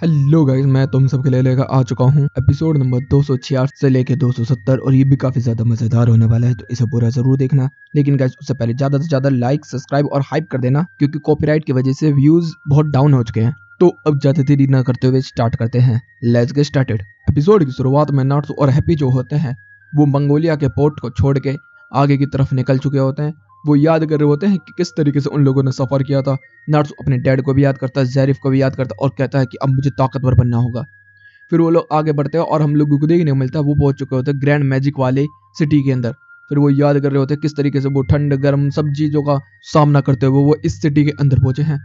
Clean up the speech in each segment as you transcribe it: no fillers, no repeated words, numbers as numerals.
Hello guys, मैं तुम सबके लिए लेकर आ चुका हूँ एपिसोड नंबर 266 से लेके 270 और ये भी काफी ज्यादा मजेदार होने वाला है, तो इसे पूरा जरूर देखना। लेकिन गाइस उससे पहले ज्यादा से ज्यादा लाइक, सब्सक्राइब और हाइप कर देना, क्योंकि कॉपीराइट की वजह से व्यूज बहुत डाउन हो चुके हैं। तो अब ज्यादा देरी न करते हुए स्टार्ट करते हैं। Let's get started. एपिसोड की शुरुआत में नाट्सू और हैप्पी जो होते हैं वो मंगोलिया के पोर्ट को छोड़ के आगे की तरफ निकल चुके होते हैं। वो याद कर रहे होते हैं कि किस तरीके से उन लोगों ने सफर किया था। नाट्सू अपने डैड को भी याद करता है, ज़ेरिफ को भी याद करता है और कहता है कि अब मुझे ताकतवर बनना होगा। फिर वो लोग आगे बढ़ते हैं और हम लोगों को देखने को मिलता है वो पहुंच चुके होते हैं ग्रैंड मैजिक वाले सिटी के अंदर। फिर वो याद कर रहे होते हैं किस तरीके से वो ठंड गर्म सब चीज़ों का सामना करते हुए वो इस सिटी के अंदर पहुंचे हैं।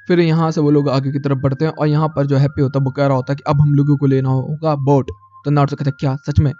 फिर यहाँ से वो लोग आगे की तरफ बढ़ते हैं और यहाँ पर जो हैप्पी होता है वो कह रहा होता है कि अब हम लोगों को लेना होगा बोट। तो नाट्सू कहते हैं क्या सच में?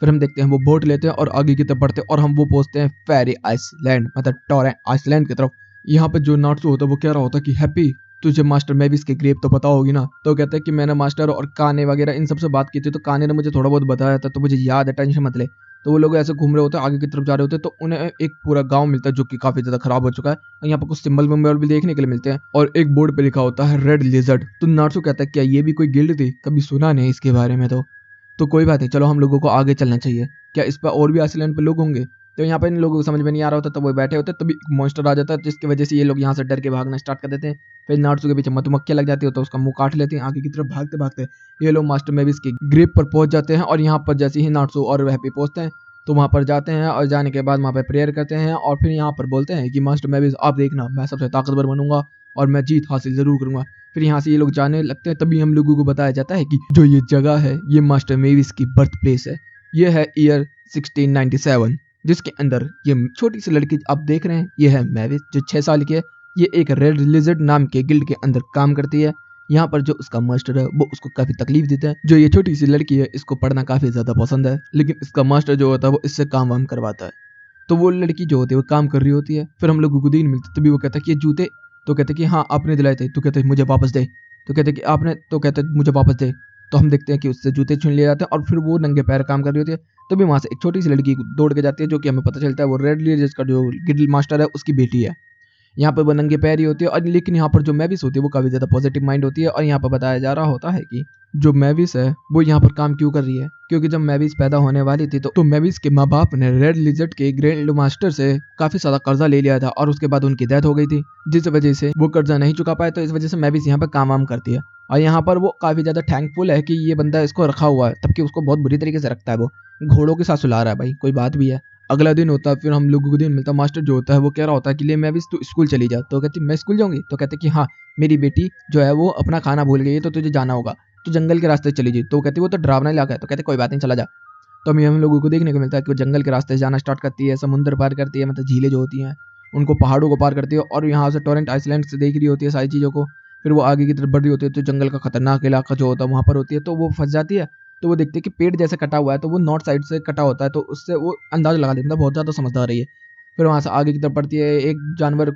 फिर हम देखते हैं वो बोट लेते हैं और आगे की तरफ बढ़ते हैं और हम वो पहुंचते हैं फेरी आइसलैंड, मतलब टोरेंट आइसलैंड की तरफ। यहाँ पर जो नाट्सू होता है वो कह रहा होता है कि हैप्पी, तुझे मास्टर मेविस की ग्रेप तो पता होगी ना? तो कहते हैं कि मैंने मास्टर और काने वगैरह इन सब से बात की थी, तो काने ने मुझे थोड़ा बहुत बताया था, तो मुझे याद है, टेंशन मत ले। तो वो लोग ऐसे घूम रहे होते हैं, आगे की तरफ जा रहे होते हैं, तो उन्हें एक पूरा गांव मिलता है जो कि काफी ज्यादा खराब हो चुका है। और यहाँ पर कुछ सिंबल विम्बल भी देखने के लिए मिलते हैं और एक बोर्ड पे लिखा होता है रेड लिजर्ड। तो नाट्सू कहता है क्या ये भी कोई गिल्ड थी? कभी सुना नहीं इसके बारे में। तो कोई बात नहीं, चलो हम लोगों को आगे चलना चाहिए। क्या इस पर और भी आइसलैंड पे लोग होंगे? तो यहाँ पे इन लोगों को समझ में नहीं आ रहा होता, तो वो बैठे होते, तभी मॉन्स्टर आ जाता है जिसकी वजह से ये लोग यहाँ से डर के भागना स्टार्ट कर देते हैं। फिर नाट्सू के पीछे मधुमक्खियाँ लग जाती है तो उसका मुंह काट लेती हैं। आगे की तरफ भागते भागते ये लोग मास्टर मेविस की ग्रेप पर पहुंच जाते हैं और यहाँ पर जैसे ही नाट्सू और हैप्पी पहुंचते हैं तो वहाँ पर जाते हैं और जाने के बाद वहाँ पर प्रेयर करते हैं और फिर यहाँ पर बोलते हैं कि मास्टर मेविस आप देखना, मैं सबसे ताकतवर बनूंगा और मैं जीत हासिल जरूर करूंगा। फिर यहाँ से ये लोग जाने लगते हैं, तभी हम लोगों को बताया जाता है कि जो ये जगह है ये मास्टर मेविस की बर्थ प्लेस है। ये है ईयर 1697, जिसके अंदर ये छोटी सी लड़की आप देख रहे हैं, ये है मैविस जो 6 साल की है। ये एक रेड लिजर्ड नाम के गिल्ड के अंदर काम करती है। यहाँ पर जो उसका मास्टर है वो उसको काफी तकलीफ देता है। जो ये छोटी सी लड़की है इसको पढ़ना काफी ज्यादा पसंद है, लेकिन इसका मास्टर जो होता है वो इससे काम वाम करवाता है। तो वो लड़की जो होती है वो काम कर रही होती है। फिर हम लोग को दिन मिलते तभी वो कहता है कि ये जूते, तो कहते हैं कि हाँ आपने दिलाए थे। तो कहते हैं मुझे वापस दे। तो कहते हैं कि आपने, तो कहते हैं मुझे वापस दे। तो हम देखते हैं कि उससे जूते छीन लिए जाते हैं और फिर वो नंगे पैर काम कर रही होती है। तभी वहां से एक छोटी सी लड़की दौड़ के जाती है, जो कि हमें पता चलता है वो रेड लिजर्ड का जो गिल्ड मास्टर है उसकी बेटी है। यहाँ पर वो नंगे पैर ही होती है और लेकिन यहाँ पर जो मैविस होती है वो काफी ज्यादा पॉजिटिव माइंड होती है। और यहाँ पर बताया जा रहा होता है कि जो मैविस है वो यहाँ पर काम क्यों कर रही है, क्योंकि जब मैविस पैदा होने वाली थी तो मैविस के माँ बाप ने रेड लिजर्ड के ग्रैंड मास्टर से काफी सारा कर्जा ले लिया था और उसके बाद उनकी डेथ हो गई थी, जिस वजह से वो कर्जा नहीं चुका पाए। तो इस वजह से मैविस यहाँ पर काम वाम करती है और यहाँ पर वो काफी ज्यादा थैंकफुल है कि ये बंदा इसको रखा हुआ है, तबकि उसको बहुत बुरी तरीके से रखता है। वो घोड़ों के साथ सुला रहा है भाई, कोई बात भी है। अगला दिन होता है, फिर हम लोगों को दिन मिलता है। मास्टर जो होता है वो कह रहा होता है कि ले मैविस तू स्कूल चली जा। तो कहती मैं स्कूल जाऊंगी? तो कहते कि हाँ मेरी बेटी जो है वो अपना खाना भूल गई है तो तुझे जाना होगा, तो जंगल के रास्ते चली जी। तो कहती वो तो डरावना इलाका है। तो कहते कोई बात नहीं चला जा। तो हम लोगों को देखने को मिलता है कि वो जंगल के रास्ते से जाना स्टार्ट करती है, समुद्र पार करती है, मतलब झीलें जो होती हैं उनको, पहाड़ों को पार करती है और यहाँ से टोरेंट आइसलैंड से देख रही होती है सारी चीज़ों को। फिर वो आगे की तरफ बढ़ रही होती है तो जंगल का खतरनाक इलाका जो होता है वहाँ पर होती है, तो वो फंस जाती है। तो वो देखते हैं कि पेड़ जैसे कटा हुआ है, तो वो नॉर्थ साइड से कटा होता है, तो उससे वो अंदाजा लगा लेता है, बहुत ज़्यादा समझदार है ये। फिर वहाँ से आगे की तरफ बढ़ती है, एक जानवर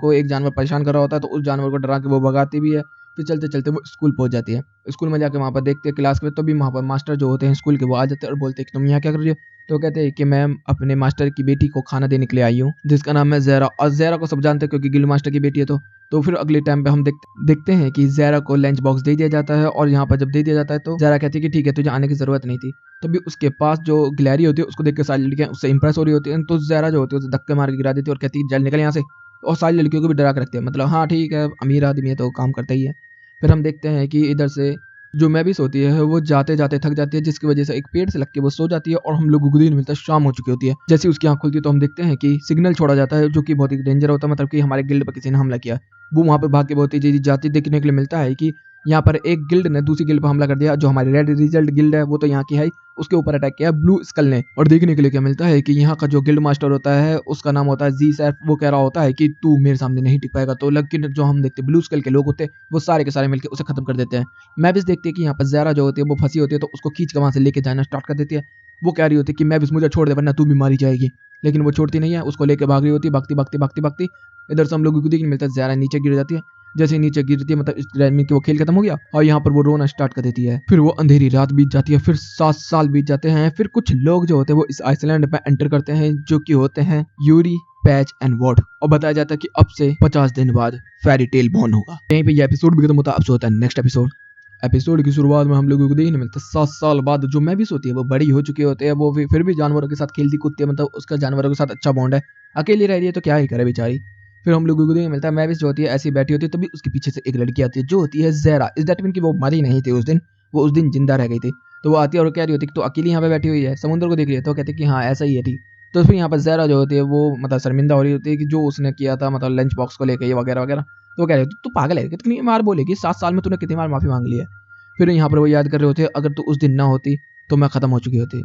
परेशान कर रहा होता है तो उस जानवर को डरा के वो भगाती भी है। फिर चलते चलते वो स्कूल पहुंच जाती है। स्कूल में जाके वहाँ पर देखते हैं क्लास में, तो भी वहाँ पर मास्टर जो होते हैं स्कूल के वो आ जाते हैं और बोलते हैं कि तुम यहाँ क्या कर रही हो? तो कहते हैं कि मैं अपने मास्टर की बेटी को खाना देने के लिए आई हूँ, जिसका नाम है ज़ेरा। और ज़ेरा को सब जानते हैं क्योंकि गिल्ड मास्टर की बेटी है। तो फिर अगले टाइम पे हम देखते हैं कि ज़ेरा को लंच बॉक्स दे दिया जाता है और यहाँ पर जब दे दिया जाता है तो ज़ेरा कहती है कि ठीक है तुझे आने की ज़रूरत नहीं थी। तो भी उसके पास जो गिलहरी होती है उसको देख के सारी लड़कियाँ उससे इंप्रेस हो रही होती हैं, तो ज़ेरा जो होती है उसे धक्के मार के गिरा देती है और कहती है चल निकल यहाँ से। और सारी लड़कियों को भी डरा के रखती है, मतलब हाँ ठीक है अमीर आदमी है तो काम करता ही है। फिर हम देखते हैं कि इधर से जो मैविस होती है वो जाते जाते थक जाती है, जिसकी वजह से एक पेड़ से लग के वो सो जाती है और हम लोगों को दिन मिलता है शाम हो चुकी होती है। जैसे उसकी आंख खुलती है तो हम देखते हैं कि सिग्नल छोड़ा जाता है जो कि बहुत ही डेंजर होता है, मतलब कि हमारे गिल्ड पर किसी ने हमला किया। वो वहाँ पर भाग के बहुत ही जाती देखने के लिए मिलता है कि यहाँ पर एक गिल्ड ने दूसरी गिल्ड पर हमला कर दिया। जो हमारी रेड रिजल्ट गिल्ड है वो तो यहाँ की है, उसके ऊपर अटैक किया ब्लू स्कल ने। और देखने के लिए क्या मिलता है कि यहाँ का जो गिल्ड मास्टर होता है उसका नाम होता है जी सैफ। वो कह रहा होता है कि तू मेरे सामने नहीं टिक पाएगा। तो लेकिन जो हम देखते ब्लू स्कल के लोग होते हैं वो सारे के सारे मिलकर उसे खत्म कर देते हैं। मैविस देखते हैं कि यहाँ पर ज़ेरा जो होती है वो फंसी होती है, तो उसको खींच के वहाँ से लेके जाना स्टार्ट कर देती है। वो कह रही होती है कि मैविस मुझे छोड़ दे वरना तू भी मारी जाएगी, लेकिन वो छोड़ती नहीं है, उसको लेके भाग रही होती है, भागती भागती भागती भागती। इधर से हम लोगों को देखने मिलता है ज़ेरा नीचे गिर जाती है। जैसे नीचे गिरती है मतलब इस टाइम कि वो खेल खत्म हो गया और यहाँ पर वो रोना स्टार्ट कर देती है। फिर वो अंधेरी रात बीत जाती है, फिर 7 साल बीत जाते हैं। फिर कुछ लोग जो होते हैं वो इस आइसलैंड पे एंटर करते हैं, जो कि होते हैं यूरी, पैच एंड वॉट। और बताया जाता है कि अब से 50 दिन बाद फेरी टेल बॉर्न होगा। यहीं पे ये एपिसोड भी खत्म होता है। अब से होता है नेक्स्ट एपिसोड। एपिसोड की शुरुआत में हम लोगों को देखने मिलता है 7 साल बाद जो मैविस होती है वो बड़ी हो चुकी होती है, वो फिर भी जानवरों के साथ खेलती कूदती है, मतलब उसका जानवरों के साथ अच्छा बॉन्ड है। अकेली रह रही है तो क्या ही करे बेचारी। फिर हम लोगों को देखने मिलता है मैविस जो होती है ऐसी बैठी होती है, तभी उसके पीछे से एक लड़की आती है जो होती है ज़ेरा। इस दैट मीन कि वो मरी नहीं थी उस दिन, वो उस दिन जिंदा रह गई थी। तो वो आती है और कह रही होती है कि तो अकेली यहाँ पे बैठी हुई है, समुद्र को देख रही है। तो कहती है कि हाँ ऐसा ही है ठीक। तो फिर यहाँ पर ज़ेरा जो होती है वो मतलब शर्मिंदा हो रही होती है कि जो उसने किया था, मतलब लंच बॉक्स को लेकर ये वगैरह वगैरह। तो वो कह रही होती तू पागल है, कितनी बार बोलेगी, 7 साल में तूने कितनी बार माफी मांग ली है। फिर यहाँ पर वो याद कर रहे होते अगर तू उस दिन ना होती तो मैं खत्म हो चुकी होती।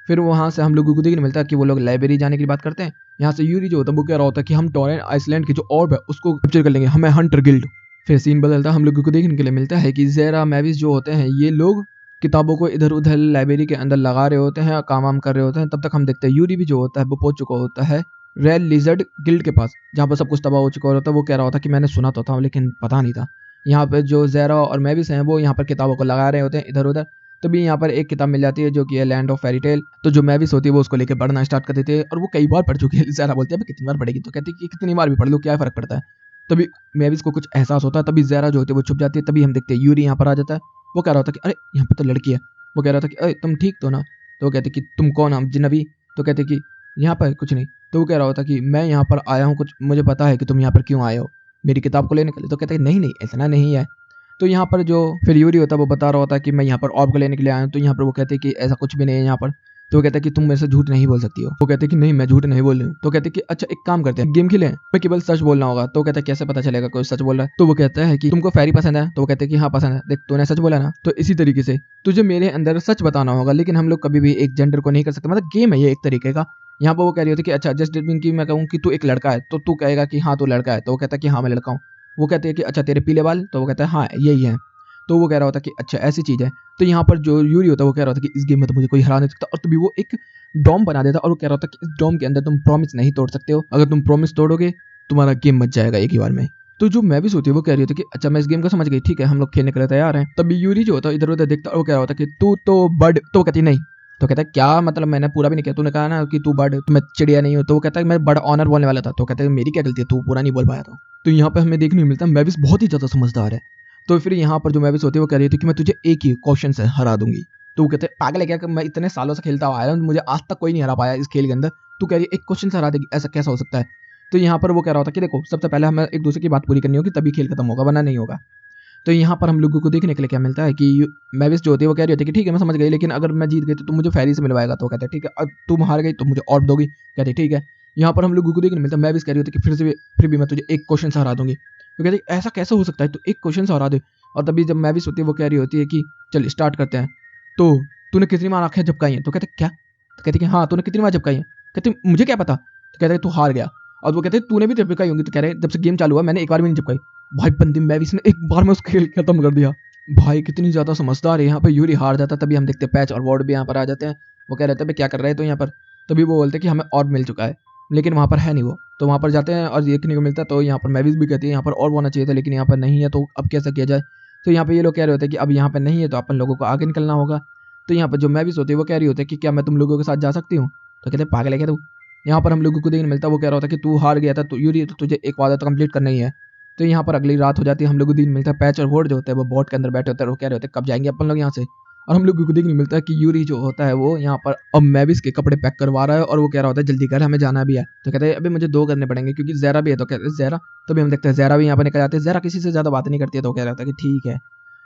फिर वहाँ से हम लोगों को देखने मिलता है कि वो लोग लाइब्रेरी जाने की बात करते हैं। यहाँ से यूरी जो होता है वो कह रहा होता है कि हम टॉरेंट आइसलैंड की जो ऑर्ब है उसको कैप्चर कर लेंगे, हमें हंटर गिल्ड। फिर सीन बदलता है, हम लोगों को देखने के लिए मिलता है कि ज़ेरा मैविस जो होते हैं ये लोग किताबों को इधर उधर लाइब्रेरी के अंदर लगा रहे होते हैं, काम वाम कर रहे होते हैं। तब तक हम देखते हैं यूरी भी जो होता है वो पहुंच चुका होता है रेड लिजर्ड गिल्ड के पास, जहाँ पर सब कुछ तबाह हो चुका होता है। वो कह रहा होता है कि मैंने सुना तो था लेकिन पता नहीं था। यहाँ पे जो ज़ेरा और मैविस हैं वो यहाँ पर किताबों को लगा रहे होते हैं इधर उधर। तभी यहाँ पर एक किताब मिल जाती है जो कि है लैंड ऑफ फेरी टेल। तो जो मैविस होती है वो उसको लेकर पढ़ना स्टार्ट कर देती है और वो कई बार पढ़ चुकी है। ज़ेरा बोलती है कितनी बार पढ़ेगी, तो कहती है कि कितनी बार भी पढ़ लो क्या फर्क पड़ता है। तभी मैविस को कुछ एहसास होता है, तभी ज़ेरा जो होती है वो छुप जाती है। तभी हम देखते हैं यूरी यहाँ पर आ जाता है। वो कह रहा होता है कि अरे यहाँ पर तो लड़की है। वो कह रहा था कि अरे तुम ठीक तो ना। तो वो कहते कि तुम कौन हम जिन्नबी। तो कहते कि यहाँ पर कुछ नहीं। तो वो कह रहा होता कि मैं यहाँ पर आया हूँ, कुछ मुझे पता है कि तुम यहाँ पर क्यों आए हो, मेरी किताब को लेने के लिए। तो कहते हैं नहीं नहीं इतना नहीं है। तो यहाँ पर जो फिर यूरी होता है वो बता रहा होता है कि मैं यहाँ पर ऑर्ब को लेने के लिए आया हूँ। तो यहाँ पर वो कहते हैं कि ऐसा कुछ भी नहीं है यहाँ पर। तो वो कहता है कि तुम मेरे से झूठ नहीं बोल सकती हो। वो कहते हैं कि नहीं मैं झूठ नहीं बोल रही हूँ। तो कहते हैं कि अच्छा एक काम करते हैं गेम खेलें, मैं केवल सच बोलना होगा। तो कहता है कैसे पता चलेगा कोई सच बोल रहा है। तो वो कहता है कि तुमको फेरी पसंद है। तो वो कहते हैं कि हाँ पसंद है, देख तूने सच बोला ना। तो इसी तरीके से तुझे मेरे अंदर सच बताना होगा, लेकिन हम लोग कभी भी एक जेंडर को नहीं कर सकते, मतलब गेम है ये एक तरीके का। यहाँ पर वो कह रही होती कि अच्छा जस्ट मीन की मैं कहूँ कि तू एक लड़का है तो तू कहेगा कि हाँ तू लड़का है। तो वो कहता है कि हाँ मैं लड़का हूँ। वो कहते हैं कि अच्छा तेरे पीले बाल। तो वो कहता है हाँ यही है। तो वो कह रहा होता कि अच्छा ऐसी चीज़ है। तो यहाँ पर जो यूरी होता है वो कह रहा होता कि इस गेम में तो मुझे कोई हरा नहीं सकता, और तभी वो एक डॉम बना देता और वो कह रहा होता कि इस डॉम के अंदर तुम प्रॉमिस नहीं तोड़ सकते हो, अगर तुम प्रॉमिस तोड़ोगे तुम्हारा गेम मच जाएगा एक ही बार में। तो जो मैविस होती है वो कह रही होती कि अच्छा मैं इस गेम को समझ गई, ठीक है हम लोग खेलने के लिए तैयार हैं। तभी यूरी जो होता है इधर उधर देखता और वो कह रहा होता कि तू तो बर्ड। तो कहती नहीं। तो कहता है क्या मतलब, मैंने पूरा भी नहीं किया, तूने कहा ना कि तू बर्ड, मैं चिड़िया नहीं हूँ। तो वो कहता है मैं बर्ड ऑनर बोलने वाला था। तो कहता है मेरी क्या गलती है, तू पूरा नहीं बोल पाया। तो यहाँ पे हमें देखने को मिलता है मैविस बहुत ही ज्यादा समझदार है। तो फिर यहाँ पर जो मैविस होती है वो कह रही थी कि मैं तुझे एक ही क्वेश्चन से हरा दूंगी। तो वो कहते हैं पागल है क्या, कि मैं इतने सालों से खेलता हुआ आया हूँ, मुझे आज तक कोई नहीं हरा पाया इस खेल के अंदर, तू कह रही है एक क्वेश्चन से हरा देगी, ऐसा कैसा हो सकता है। तो यहाँ पर वो कह रहा होता कि देखो सबसे पहले हमें एक दूसरे की बात पूरी करनी होगी तभी खेल खत्म होगा, वरना नहीं होगा। तो यहाँ पर हम लोगों को देखने के लिए क्या मिलता है कि मैविस जो होती है वो कह रही होती है कि ठीक है मैं समझ गई, लेकिन अगर मैं जीत गई तो तुम मुझे फेरी से मिलवाएगा। तो कहते हैं ठीक है, अब तुम हार गई तो मुझे ऑर्ब दोगी। कहते ठीक है। यहाँ पर हम लोगों को देखने मिलता है मैविस कह रही होती है कि फिर भी मैं तुझे एक क्वेश्चन से हरा दूंगी। तो कहते ऐसा कैसे हो सकता है, तो एक क्वेश्चन से हरा दे। और तभी जब मैविस होती है वो कह रही होती है कि चल स्टार्ट करते हैं। तो तूने कितनी बार आंखें झपकाई हैं। तो कहते क्या। तो कहते कि हाँ तूने कितनी बार झपकाई हैं। कहते मुझे क्या पता। तो कहते तू हार गया। और वो कहते तूने भी झपकाई होंगी। तो कह रहे जब से गेम चालू हुआ मैंने एक बार भी नहीं झपकाई। भाई बंदी मैविस ने एक बार में उस खेल खत्म कर दिया। भाई कितनी ज्यादा समझदार है। यहाँ पे यूरी हार जाता, तभी हम देखते पैच और वार्ड भी यहाँ पर आ जाते हैं। वो कह रहे थे क्या कर रहे हैं तो यहाँ पर। तभी वो बोलते कि हमें ऑर्ब मिल चुका है, लेकिन वहाँ पर है नहीं वो। तो वहाँ पर जाते हैं और देखने को मिलता है। तो यहाँ पर मैविस भी कहती है यहाँ पर और होना चाहिए था, लेकिन यहाँ पर नहीं है, तो अब कैसा किया जाए। तो यहाँ पे ये लोग कह रहे होते हैं कि अब यहाँ पर नहीं है तो अपन लोगों को आगे निकलना होगा। तो यहाँ पर जो मैविस होती है वो कह रही होती है कि क्या मैं तुम लोगों के साथ जा सकती हूँ। तो कहते पागल है क्या तू। यहाँ पर हम लोगों को देखने मिलता है वो कह रहा होता है कि तू हार गया था तो यूरी तो तुझे एक वादा तो कंप्लीट करना ही है। तो यहाँ पर अगली रात हो जाती है, हम लोग को दिन मिलता है। पैच और वोड जो होता है वो बोट के अंदर बैठे होते हैं, वो कह रहे होते हैं कब जाएंगे अपन लोग यहाँ से। और हम लोग को देखने मिलता है कि यूरी जो होता है वो यहाँ पर अब मैविस के कपड़े पैक करवा रहा है और वो कह रहा होता है जल्दी कर हमें जाना भी है। तो कहते हैं अभी मुझे 2 करने पड़ेंगे क्योंकि ज़ेरा भी है। तो कहते हैं ज़ेरा। तभी हम देखते हैं ज़ेरा भी यहाँ पर निकल जाते हैं। ज़ेरा किसी से ज्यादा बात नहीं करती है। तो कह रहा था कि ठीक है।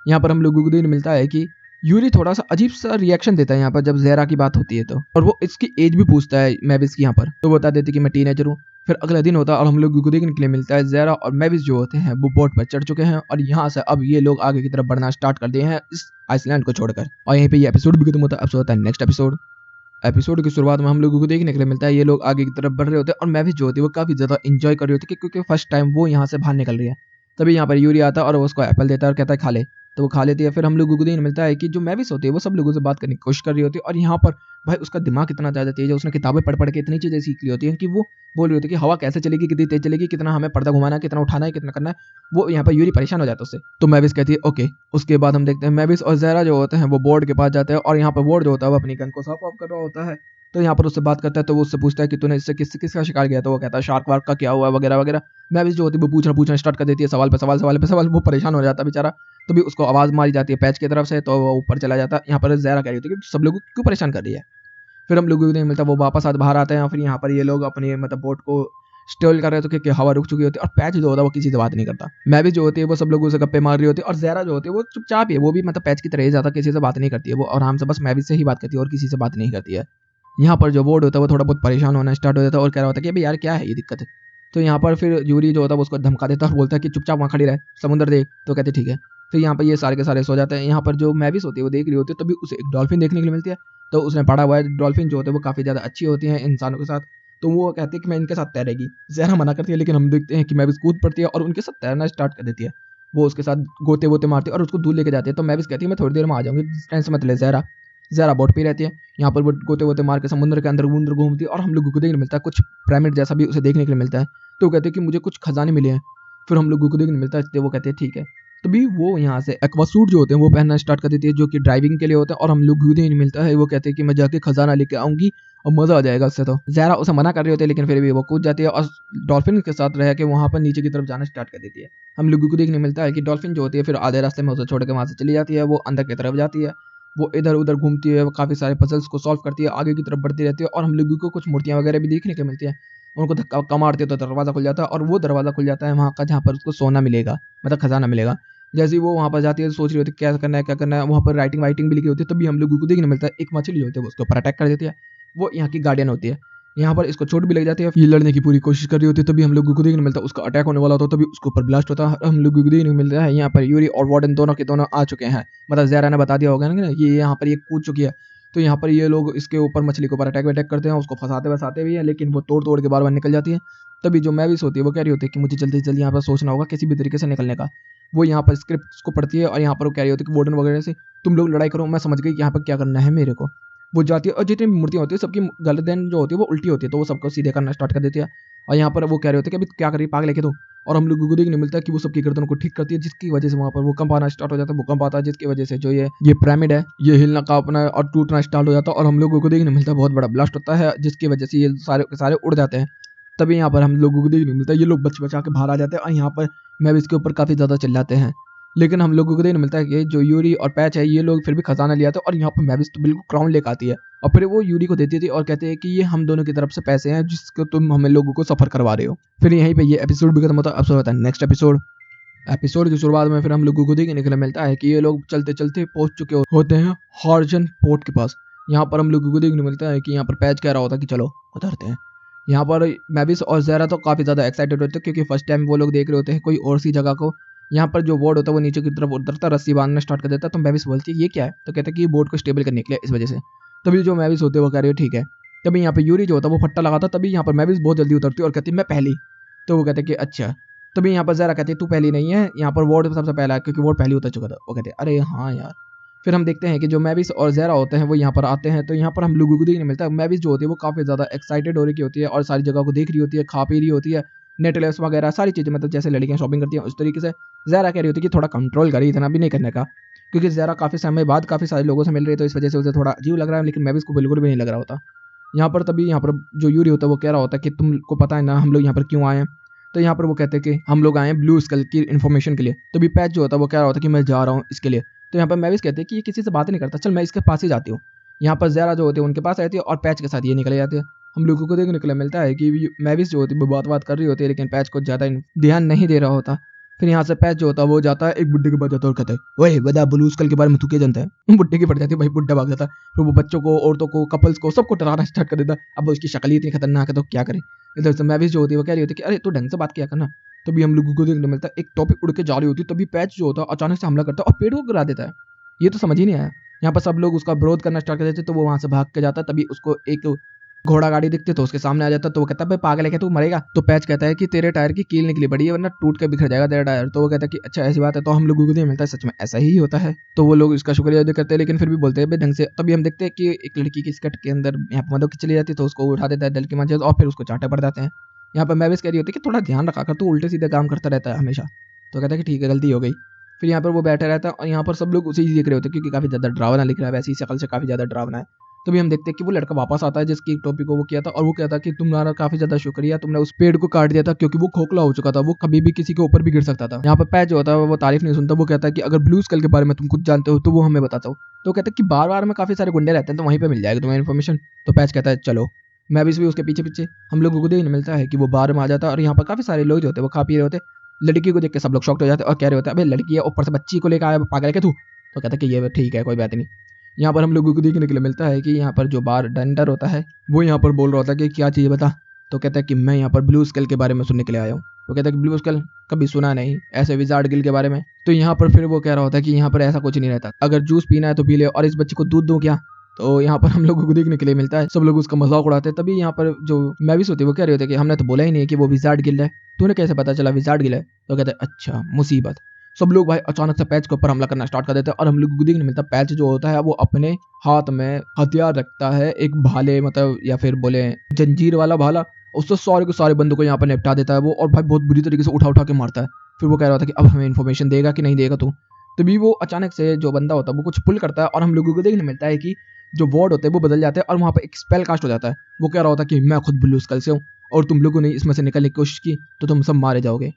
यहाँ पर हम लोगों को देखने मिलता है कि यूरी थोड़ा सा अजीब सा रिएक्शन देता है यहाँ पर जब ज़ेरा की बात होती है तो, और वो इसकी एज भी पूछता है मैविस की यहाँ पर। तो बता देती कि मैं टीनेजर हूँ। फिर अगला दिन होता है और हम लोग को देखने के लिए मिलता है ज़ेरा और मैविस जो होते हैं वो बोट पर चढ़ चुके हैं और यहाँ से अब ये लोग आगे की तरफ बढ़ना स्टार्ट कर दिए हैं इस आइसलैंड को छोड़कर। और यहीं पे ये एपिसोड भी खत्म होता है। अब होता है नेक्स्ट एपिसोड। एपिसोड की शुरुआत में हम लोगों को देखने के लिए मिलता है ये लोग आगे की तरफ बढ़ रहे होते हैं और मैविस जो होती है वो काफी ज्यादा इंजॉय कर रही होती है क्योंकि फर्स्ट टाइम वो यहाँ से बाहर निकल रही है। तभी यहाँ पर यूरी आता है और उसको एप्पल देता है और कहता है खा ले। तो वो खा लेती है। फिर हम लोगों को देखने मिलता है कि जो मैविस होती है वो सब लोगों से बात करने की कोशिश कर रही होती है और यहाँ पर भाई उसका दिमाग इतना ज्यादा तेज है, उसने किताबें पढ़ पढ़ के इतनी चीजें सीख ली होती है कि वो बोल रही होती है कि हवा कैसे चलेगी, कितनी तेज चलेगी, कितना हमें पर्दा घुमाना है, कितना उठाना है, कितना करना है। वो यहाँ पर यूरी परेशान हो जाता है उससे। तो मैविस कहती है ओके। उसके बाद हम देखते हैं मैविस और ज़ेरा जो होते हैं वो बोर्ड के पास जाते हैं और यहाँ पर बोर्ड जो होता है वो अपनी गन को साफ ऑफ कर रहा होता है। तो यहाँ पर उससे बात करता है, तो वो उससे पूछता है कि तूने इससे किसका शिकार किया, तो वो कहता है शार्क वार्क का क्या हुआ वगैरह वगैरह। मैविस जो होती है वो पूछना स्टार्ट कर देती है, सवाल पे सवाल, वो परेशान हो जाता है बेचारा। तभी उसको आवाज़ मारी जाती है पैच की तरफ से, तो वो ऊपर चला जाता है। यहाँ पर ज़हरा कह रही होती है कि सब लोगों को क्यों परेशान कर रही है। फिर हम लोगों को नहीं मिलता, वो वापस बाहर आते हैं। फिर यहाँ पर ये लोग अपनी मतलब बोट को स्टेबल कर रहे थे क्योंकि हवा रुक चुकी होती है, और पैच जो होता है वो किसी से बात नहीं करता। मैविस जो होती है वो सब लोगों से गप्पे मार रही होती है, और ज़हरा जो होती है वो चुपचाप ही है, वो भी मतलब पैच की तरह ही ज़्यादा किसी से बात नहीं करती है, वो आराम से बस मैविस से ही बात करती है और किसी से बात नहीं करती है। यहाँ पर जो बोर्ड होता है वो थोड़ा बहुत परेशान होना स्टार्ट हो जाता है और कह रहा होता है कि भाई यार क्या है ये दिक्कत है। तो यहाँ पर फिर यूरी जो होता है वो उसको धमका देता है और बोलता है कि चुपचाप वहाँ खड़ी रहे, समुद्र देख। तो कहते ठीक है। फिर यहाँ पर ये सारे के सारे सो जाते हैं। यहाँ पर जो मैविस होती है वो देख रही होती है, तभी उसे एक डॉल्फिन देखने के लिए मिलती है। तो उसने पढ़ा हुआ है डॉल्फिन जो होते हैं वो काफ़ी ज़्यादा अच्छी होती हैं इंसानों के साथ। तो वो कहती है कि मैं इनके साथ तैरेगी। ज़हरा मना करती है, लेकिन हम देखते हैं कि मैविस कूद पड़ती है और उनके साथ तैरना स्टार्ट कर देती है। वो उसके साथ गोते वोते मारती है और उसको दूर लेके जाती है। तो मैविस कहती है मैं थोड़ी देर में आ जाऊँगी, टेंशन मत ले ज़हरा। ज़हरा बोट पे रहती है। यहाँ पर वो गोते वोते मार के समुद्र के अंदर घूमती है, और हम लोगों को देखने मिलता है कुछ पिरामिड जैसा भी उसे देखने के लिए मिलता है। तो वो कहते हैं कि मुझे कुछ खजाने मिले हैं। फिर हम लोगों को देखने मिलता है, तो वो कहते हैं ठीक है। तभी वो यहाँ से एक्वा सूट जो होते हैं वो पहनना स्टार्ट कर देती है, जो कि ड्राइविंग के लिए होता है, और हम लोग को देखने मिलता है। वो कहते हैं कि मैं जाके खजाना लेके आऊंगी और मजा आ जाएगा उससे। तो ज़हरा उसे मना कर रही होती है, लेकिन फिर भी वो कूद जाती है और डॉल्फिन के साथ रह के वहाँ पर नीचे की तरफ जाना स्टार्ट कर देती है। हम लोगों को देखने मिलता है कि डॉल्फिन जो होती है फिर आधे रास्ते में उसे छोड़ के वहाँ से चली जाती है। वो अंदर की तरफ जाती है, वो इधर उधर घूमती है, वो काफ़ी सारे पजल्स को सॉल्व करती है, आगे की तरफ बढ़ती रहती है, और हम लोगों को कुछ मूर्तियाँ वगैरह भी देखने को मिलती हैं। उनको धक्का वक्का मारती है तो दरवाज़ा खुल जाता है, और वो दरवाज़ा खुल जाता है वहाँ का जहाँ पर उसको सोना मिलेगा, मतलब खजाना मिलेगा। जैसे ही वो वहाँ पर जाती है तो सोच रही होती है क्या करना है, वहाँ पर राइटिंग वाइटिंग भी लिखी होती है। तभी हम लोगों को देखने मिलता है एक मछली जो होती है वो उसके ऊपर अटैक कर देती है। वो यहाँ की गार्डियन होती है। यहाँ पर इसको चोट भी लग जाती है, ये लड़ने की पूरी कोशिश कर रही होती है। तभी हम लोगों को देखने मिलता है उसका अटैक होने वाला होता है, तभी उसके ऊपर ब्लास्ट होता है। हम लोगों को देखने मिलता है यहाँ पर यूरी और वार्डन दोनों के दोनों आ चुके हैं। मतलब ज़हरा ने बता दिया होगा ना कि ये यहाँ पर ये कूद चुकी है। तो यहाँ पर ये लोग इसके ऊपर मछली के ऊपर अटैक वैटैक करते हैं, उसको फंसाते भी हैं, लेकिन वो तोड़ तोड़ के बार बार निकल जाती है। तभी जो मैविस होती है वो कह रही होती है कि मुझे जल्दी से जल्दी यहाँ पर सोचना होगा किसी भी तरीके से निकलने का। वो यहाँ पर स्क्रिप्ट को पढ़ती है, और यहाँ पर वो कह रही होती है कि वार्डन वगैरह से तुम लोग लड़ाई करो, मैं समझ गई कि यहाँ पर क्या करना है मेरे को। वो जाती है और जितनी मूर्तियाँ होती है सबकी गर्दन जो होती है वो उल्टी होती है, तो वो सबको सीधे करना स्टार्ट कर देती है। और यहाँ पर वो कह रहे होते हैं कि अभी क्या करिए पागल है क्या तू। और हम लोगों को देखने मिलता है कि वो सबकी गर्दन को ठीक करती है, जिसकी वजह से वहाँ पर भूकंप आना स्टार्ट हो जाता है। भूकंप आता है जिसकी वजह से जो ये पिरामिड है ये हिलना कांपना और टूटना स्टार्ट हो जाता है, और हम लोगों को देखने मिलता है बहुत बड़ा ब्लास्ट होता है, जिसकी वजह से ये सारे के सारे उड़ जाते हैं। तभी यहाँ पर हम लोगों को देखने मिलता है ये लोग बचा के बाहर आ जाते हैं, और यहाँ पर मैविस इसके ऊपर काफ़ी ज़्यादा चिल्लाते हैं। लेकिन हम लोगों को देखने मिलता है कि जो यूरी और पैच है ये लोग फिर भी खजाना ले आते हैं, और यहाँ पर मैविस तो बिल्कुल क्राउन लेकर आती है, और फिर वो यूरी को देती थी और कहते हैं कि ये हम दोनों की तरफ से पैसे हैं जिसको तुम हमें लोगों को सफर करवा रहे हो। फिर यहीं पे ये एपिसोड भी खत्म होता है। अब होता है नेक्स्ट एपिसोड की शुरुआत में फिर हम लोगों को देखने के लिए मिलता है कि ये लोग चलते चलते पहुंच चुके होते हैं हॉर्जन पोर्ट के पास। यहाँ पर हम लोगों को देखने मिलता है कि यहाँ पर पैच कह रहा होता है कि चलो उतरते हैं। यहाँ पर मैविस और ज़हरा तो काफ़ी ज़्यादा एक्साइटेड होते हैं, क्योंकि फर्स्ट टाइम वो लोग देख रहे होते हैं कोई और सी जगह को। यहाँ पर जो बोर्ड होता है वो नीचे की तरफ उतरता, रस्सी बांधना स्टार्ट कर देता है। तो मैविस बोलती है ये क्या है, तो कहता है कि ये बोर्ड को स्टेबल करने के लिए इस वजह से। तभी जो मैविस होते हैं वो कह रहे हो ठीक है। तभी यहाँ पे यूरी जो होता है वो फट्टा लगाता, तभी यहाँ पर मैविस बहुत जल्दी उतरती है और कहती है मैं पहली। तो वो कहते हैं कि अच्छा। तभी यहाँ पर ज़हरा कहती है तू पहली नहीं है, यहाँ पर वोट सबसे पहला है क्योंकि वोट पहली उतर चुका था। वो कहते हैं अरे हाँ यार। फिर हम देखते हैं कि जो मैविस और ज़हरा होते हैं वो यहाँ पर आते हैं। तो यहाँ पर हम लोगों को देखने मिलता है मैविस जो होती है वो काफ़ी ज़्यादा एक्साइटेड हो रही होती है और सारी जगह को देख रही होती है, खा पी रही होती है, नेटलेस वगैरह सारी चीज़ें, मतलब जैसे लड़कियाँ शॉपिंग करती हैं उस तरीके से। ज़हरा कह रही होती है कि थोड़ा कंट्रोल करी, इतना भी नहीं करने का, क्योंकि ज़हरा काफ़ी समय बाद काफ़ी सारे लोगों से मिल रही है, तो इस वजह से उसे थोड़ा अजीब लग रहा है, लेकिन मैविस को बिल्कुल भी नहीं लग रहा होता। यहाँ पर तभी यहाँ पर जो यूरी होता है वो कह रहा होता है कि तुमको पता है ना हम लोग यहाँ पर क्यों आए हैं। तो यहाँ पर वो कहते हैं कि हम लोग आए हैं ब्लू स्कल की इन्फॉर्मेशन के लिए। तभी पैच जो होता है वो कह रहा होता है कि मैं जा रहा हूँ इसके लिए। तो यहाँ पर मैविस कहते हैं कि ये किसी से बात नहीं करता, चल मैं इसके पास ही जाती हूँ। यहाँ पर ज़हरा जो होती है उनके पास रहती है और पैच के साथ ये निकले जाते हैं। हम लोगों को देखने के लिए मिलता है कि मैविस जो होती है वो बात कर रही होती है, लेकिन पैच को ज़्यादा ध्यान नहीं दे रहा होता। फिर यहाँ से पैच जो होता है वो जाता है एक बुड्ढे के पास जाता है और कहता है वही बता ब्लू स्कल के बारे में तू क्या जानता है। बुड्ढे की पड़ जाती है, भाई बुड्ढा भाग जाता है। फिर वो बच्चों को, औरतों को, कपल्स को, सबको डराना स्टार्ट कर देता है। अब उसकी शक्ल ही इतनी खतरनाक है तो क्या करे। इधर से मैविस जो होती है वो कह रही होती है कि अरे तू ढंग से बात किया करना। तभी हम लोगों को देखने मिलता है एक टॉपिक उड़ के जा रही होती है, तभी पैच जो होता है अचानक से हमला करता है और पेड़ को गिरा देता है। ये तो समझ ही नहीं आया। यहाँ पर सब लोग उसका विरोध करना स्टार्ट कर देते, तो वो वहाँ से भाग के जाता है। तभी उसको एक घोड़ा गाड़ी दिखती है तो उसके सामने आ जाता है। तो वो कहता है भाई पागल है क्या, तू मरेगा। तो पैच कहता है कि तेरे टायर की कील निकली पड़ी है वरना टूट के बिखर जाएगा तेरा टायर। तो वो कहता है कि अच्छा ऐसी बात है। तो हम लोगों को नहीं मिलता है सच में ऐसा ही होता है। तो वो लोग इसका शुक्रिया अदा करते हैं, लेकिन फिर भी बोलते हैं ढंग से। तभी हम देखते हैं कि एक लड़की की स्कर्ट के अंदर यहाँ पर मधु की चली जाती है, तो उसको उठा देता है दल की मस्जिद और फिर उसको चाटे पड़ जाते हैं। यहाँ पर मैविस कह रही होती है कि थोड़ा ध्यान रखा कर, तू उल्टे सीधे काम करता रहता है हमेशा। तो कहता है कि ठीक है गलती हो गई। फिर यहाँ पर वो बैठा रहता है और यहाँ पर सब लोग उसे ही देख रहे होते हैं, क्योंकि काफ़ी ज़्यादा डरावना लिख रहा है, वैसी शक्ल से काफ़ी ज़्यादा डरावना है। तभी हम देखते हैं कि वो लड़का वापस आता है जिसकी टॉपिक को वो किया था, और वो कहता है कि तुम्हारा काफी ज्यादा शुक्रिया, तुमने उस पेड़ को काट दिया था क्योंकि वो खोखला हो चुका था, वो कभी भी किसी के ऊपर भी गिर सकता था। यहाँ पर पैच जो होता है वो तारीफ नहीं सुनता, वो कहता है कि अगर ब्लू स्कल के बारे में तुम कुछ जानते हो तो वो हमें बताता हो। तो कहता है कि बार बार में काफी सारे गुंडे रहते हैं तो वहीं पे मिल जाएगी तुम्हें इन्फॉर्मेशन। तो पैच कहता है चलो। मैविस भी उसके पीछे पीछे, हम लोगों को देखने मिलता है कि वो बार में आ जाता है और यहाँ पर काफी सारे लोग जो होते हैं वो खा पी रहे होते हैं। लड़की को देख के सब लोग शॉक्ट हो जाते हैं और कह रहे होते हैं अबे लड़की है ऊपर से बच्ची को लेकर आया, पागल है क्या तू। तो कहता है कि ये ठीक है कोई बात नहीं। यहाँ पर हम लोगों को देखने के लिए मिलता है कि यहाँ पर जो बार टेंडर होता है वो यहाँ पर बोल रहा होता है कि क्या चाहिए बता। तो कहता है कि मैं यहाँ पर ब्लू स्कल के बारे में सुनने के लिए आया हूँ। तो कहता है कि ब्लू स्कल कभी सुना नहीं, ऐसे विजार्ड गिल के बारे में। तो यहाँ पर फिर वो कह रहा होता है कि यहाँ पर ऐसा कुछ नहीं रहता, अगर जूस पीना है तो पी ले और इस बच्चे को दूध दो क्या। तो यहाँ पर हम लोगों को देखने के लिए मिलता है सब लोग उसका मजाक उड़ाते हैं। तभी यहाँ पर जो मैविस होती है वो कह रहे होते हैं कि हमने तो बोला ही नहीं कि वो विजार्ड गिल है, तूने कैसे पता चला विजार्ड गिल है। तो कहते हैं अच्छा मुसीबत। सब लोग भाई अचानक से पैच के ऊपर हमला करना स्टार्ट कर देते हैं और हम लोग को देखने मिलता है पैच जो होता है वो अपने हाथ में हथियार रखता है, एक भाले मतलब या फिर बोले जंजीर वाला भाला। उससे सारे के सारे बंदों को यहाँ पर निपटा देता है वो, और भाई बहुत बुरी तरीके से उठा उठा के मारता है। फिर वो कह रहा था कि अब हमें इन्फॉर्मेशन देगा कि नहीं देगा तू। तभी वो अचानक से जो बंदा होता है वो कुछ पुल करता है और हम लोगों को देखने मिलता है कि जो वार्ड होते हैं वो बदल जाते हैं और वहाँ पर एक स्पेल कास्ट हो जाता है। वो कह रहा होता है कि मैं खुद ब्लू स्कल से हूँ और तुम लोगों ने इसमें से निकलने की कोशिश की तो तुम सब मारे जाओगे।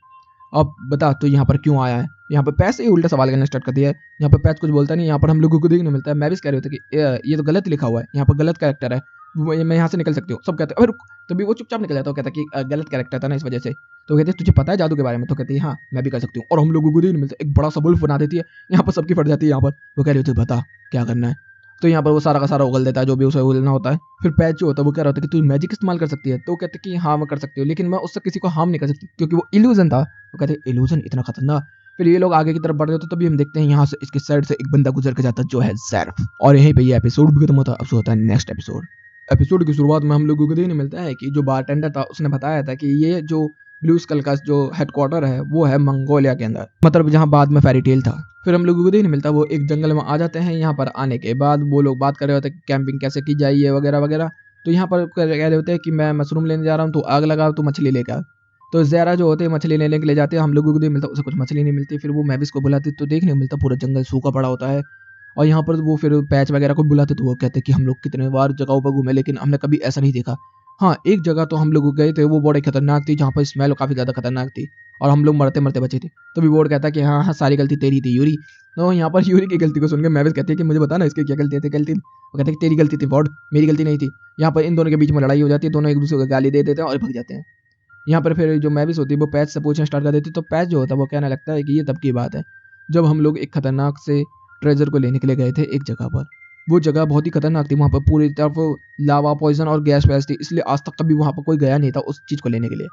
अब बता तो यहाँ पर क्यों आया है। यहाँ पर पैच ही उल्टा सवाल करना स्टार्ट कर दिया है। यहाँ पर पैच कुछ बोलता नहीं, यहाँ पर हम लोगों को देखने मिलता है मैविस कह रहे होते कि ये तो गलत लिखा हुआ है, यहाँ पर गलत कैरेक्टर है, मैं यहाँ से निकल सकती हूँ। सब कहते हैं अरे रुक। तभी वो चुपचाप निकल जाता है, कहता है कि गलत कैरेक्टर था ना इस वजह से। तो कहते हैं तुझे पता है जादू के बारे में। तो कहती है हाँ मैं भी कर सकती हूँ, और हम लोगों को देखने मिलता है एक बड़ा सा बुल्फ बना देती है, यहाँ पर सबकी फट जाती है। यहाँ पर वो कह रही होती है बता क्या करना है। तो यहाँ पर वो सारा का सारा उगल देता है जो भी उसे उगलना होता है। फिर पैच जो होता है वो कह रहा होता है कि तू मैजिक इस्तेमाल कर सकती है। तो कहते हैं कि हाँ मैं कर सकती हूँ, लेकिन मैं उससे किसी को हार्म नहीं कर सकती क्योंकि वो इल्यूजन था। तो कहते हैं इल्यूजन इतना खतरनाक। फिर ये लोग आगे की तरफ बढ़ रहे होते तभी हम देखते हैं यहाँ से इसके साइड से एक बंदा गुजर के जाता है जो है ज़ेर्फ, और यहीं पे ये एपिसोड भी खत्म होता है। अब होता है नेक्स्ट एपिसोड। एपिसोड की शुरुआत में हम लोगों को देखने मिलता है कि जो बारटेंडर था उसने बताया था कि ये जो ब्लू स्कल का जो हेडक्वार्टर है वो है मंगोलिया के अंदर, मतलब जहाँ बाद में फेरी टेल था। फिर हम लोगों को देखने मिलता है वो एक जंगल में आ जाते हैं। यहाँ पर आने के बाद वो लोग बात कर रहे होते हैं कि कैंपिंग कैसे की जाए वगैरह वगैरह। तो यहाँ पर कह रहे होते हैं कि मैं मशरूम लेने जा रहा हूँ, तो आग लगा, तो मछली लेकर आ। तो ज़ेरा जो होते हैं मछली लेने के लिए जाते हैं, हम लोगों को नहीं मिलता, उसे कुछ मछली नहीं मिलती। फिर वो मैविस को बुलाती तो देखने को मिलता पूरा जंगल सूखा पड़ा होता है। और यहाँ पर वो फिर पैच वगैरह को बुलाते तो वो कहते कि हम लोग कितने बार जगहों पर घूमे लेकिन हमने कभी ऐसा नहीं देखा। हाँ एक जगह तो हम लोग गए थे वो बड़ी खतरनाक थी, जहाँ पर स्मेल काफ़ी ज़्यादा खतरनाक थी और हम लोग मरते मरते बचे थे। तो भी बोर्ड कहता है कि हाँ हाँ सारी गलती तेरी थी यूरी। तो यहाँ पर यूरी की गलती को सुनकर मैविस कहती है कि मुझे बता ना इसकी क्या गलती थी। गलती वो कहते हैं कि तेरी गलती थी वॉर्ड, मेरी गलती नहीं थी। यहाँ पर इन दोनों के बीच में लड़ाई हो जाती है, दोनों एक दूसरे को गाली दे देते हैं और भग जाते हैं। यहाँ पर फिर जो मैविस होती है वो पैच से पूछना स्टार्ट कर देती है। तो पैच जो होता है वो कहने लगता है कि ये तब की बात है जब हम लोग एक खतरनाक से ट्रेजर को लेने के लिए गए थे एक जगह पर। वो जगह बहुत ही खतरनाक थी, वहाँ पर पूरी तरफ लावा पॉइजन और गैस वैस थी, इसलिए आज तक कभी वहाँ पर कोई गया नहीं था उस चीज़ को लेने के लिए।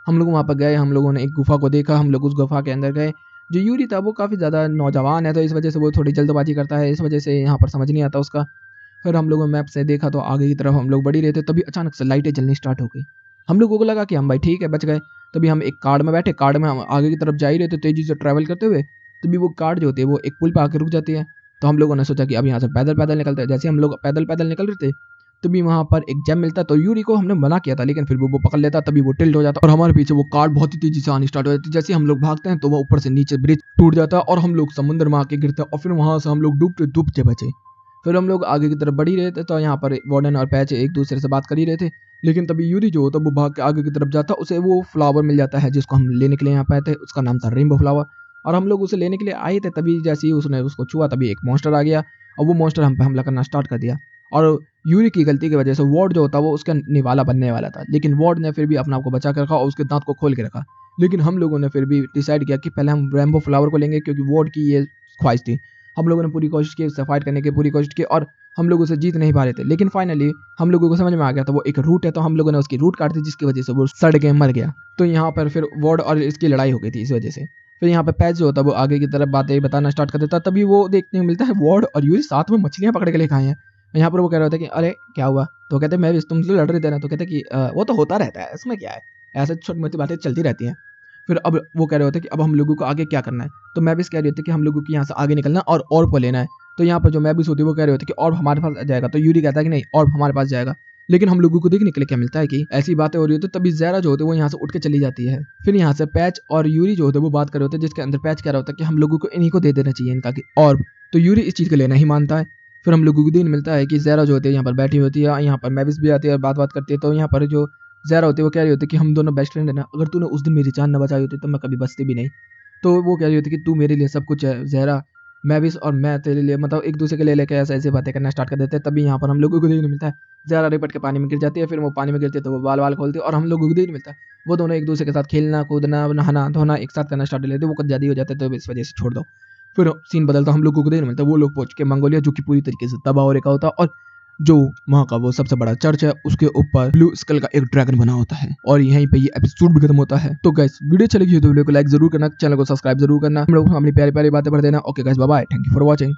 हम लोग वहाँ पर गए, हम लोगों ने एक गुफा को देखा, हम लोग उस गुफा के अंदर गए। जो यूरी था वो काफ़ी ज़्यादा नौजवान है तो इस वजह से वो थोड़ी जल्दबाजी करता है, इस वजह से यहाँ पर समझ नहीं आता उसका। फिर हम लोगों ने मैप से देखा तो आगे की तरफ हम लोग बढ़ ही रहे थे, तभी अचानक से लाइटें जलनी स्टार्ट हो गई। हम लोगों को लगा कि हम भाई ठीक है बच गए। तभी हम एक कार में बैठे, कार में हम आगे की तरफ जा ही रहे थे तेजी से ट्रैवल करते हुए। तभी वो कार जो होती है वो एक पुल पे आके रुक जाती है। तो हम लोगों ने सोचा कि अब यहाँ से पैदल पैदल निकलते हैं। जैसे हम लोग पैदल पैदल निकल रहे थे तभी वहाँ पर एक जेम मिलता। तो यूरी को हमने मना किया था लेकिन फिर वो पकड़ लेता, तभी वो टिल्ट हो जाता और हमारे पीछे वो कार बहुत ही तेजी से आनी स्टार्ट हो जाती। जैसे हम लोग भागते हैं तो वो ऊपर से नीचे ब्रिज टूट जाता और हम लोग समुद्र में आके गिरते और फिर वहाँ से हम लोग डूबते डूबते बचे। फिर हम लोग आगे की तरफ बढ़ ही रहे थे तो यहाँ पर वार्डन और पैच एक दूसरे से बात कर ही रहे थे, लेकिन तभी यूरी जो होता वो भाग के आगे की तरफ जाता, उसे वो फ्लावर मिल जाता है जिसको हम लेने के लिए यहाँ पे आए थे। उसका नाम था रेनबो फ्लावर और हम लोग उसे लेने के लिए आए थे। तभी जैसे ही उसने उसको छुआ तभी एक मॉन्स्टर आ गया और वो मॉन्स्टर हम पे हमला करना स्टार्ट कर दिया। और यूरी की गलती की वजह से वार्ड जो होता वो उसका निवाला बनने वाला था, लेकिन वार्ड ने फिर भी अपने आप को बचा के रखा और उसके दांत को खोल के रखा। लेकिन हम लोगों ने फिर भी डिसाइड किया कि पहले हम रेनबो फ्लावर को लेंगे क्योंकि वार्ड की ये ख्वाहिश थी। हम लोगों ने पूरी कोशिश की, उससे फाइट करने की पूरी कोशिश की और हम लोग उसे जीत नहीं पा रहे थे। लेकिन फाइनली हम लोगों को समझ में आ गया था वो एक रूट है, तो हम लोगों ने उसकी रूट काट दी जिसकी वजह से वो सड़ के मर गया। तो यहाँ पर फिर वार्ड और इसकी लड़ाई हो गई थी इस वजह से। फिर यहाँ पे पैच जो होता है वो आगे की तरफ बातें बताना स्टार्ट कर देता, तभी वो देखने को मिलता है वार्ड और यूरी साथ में मछलियाँ पकड़ के लेके आए हैं। यहाँ पर वो कह रहा होता है कि अरे क्या हुआ। तो कहते हैं मैं तुम से लड़ रहे थे ना। तो कहते कि वो तो होता रहता है, इसमें क्या है, ऐसे छोटी मोटी बातें चलती रहती हैं। फिर अब वो कह रहे होते हैं कि अब हम लोगों को आगे क्या करना है। तो मैं भी कह रही होती कि हम लोगों को यहाँ से आगे निकलना और को लेना है। तो यहाँ पर जो मैबिस होती है वो कह रहे होते कि और हमारे पास जाएगा। तो यूरी कहता है कि नहीं और हमारे पास जाएगा। लेकिन हम लोगों को देखने के लिए क्या मिलता है कि ऐसी बातें हो रही होती है, तभी ज़ेरा जो होते हैं वो यहाँ से उठ के चली जाती है। फिर यहाँ से पैच और यूरी जो होते हैं वो बात कर रहे होते हैं, जिसके अंदर पैच कह रहा होता है कि हम लोगों को इन्हीं को दे देना चाहिए इनका कि और। तो यूरी इस चीज़ को लेना ही मानता है। फिर हम लोगों को दिन मिलता है कि ज़हरा जो होती है यहाँ पर बैठी होती है, यहाँ पर मैविस भी आती है और बात करती है। तो यहाँ पर जो ज़हरा होती है वो कह रही होती है कि हम दोनों बेस्ट फ्रेंड है ना, अगर तूने उस दिन मेरी जान न बचाई होती तो मैं कभी बचती भी नहीं। तो वो कह रही होती है कि तू मेरे लिए सब कुछ है ज़हरा, मैविस और मैं तेरे लिए, मतलब एक दूसरे के ले लेके ऐसे बातें करना स्टार्ट कर देते हैं। तभी यहाँ पर हम लोगों को देखने मिलता है ज़हरा रिपट के पानी में गिर जाती है, फिर वो पानी में गिरती है तो वो बाल खोलती है और हम लोगों को देखने मिलता है वो दोनों एक दूसरे के साथ खेलना कूदना नहाना धोना एक साथ करना स्टार्ट कर लेते हैं। वो कुछ ज़्यादा हो जाते हैं तो इस वजह से छोड़ दो। फिर सीन बदलता हम लोगों को देखने मिलता है वो लोग पहुंच के मंगोलिया, जो कि पूरी तरीके से तबाह हो रखा होता है, और जो वहाँ का वो सबसे बड़ा चर्च है उसके ऊपर ब्लू स्कल का एक ड्रैगन बना होता है। और यहीं पे ये एपिसोड भी खत्म होता है। तो गाइस वीडियो अच्छी लगी तो वीडियो को लाइक जरूर करना, चैनल को सब्सक्राइब जरूर करना, हम लोग अपनी प्यारी प्यारी बातें पढ़ देना। Okay guys, bye bye, thank you for watching.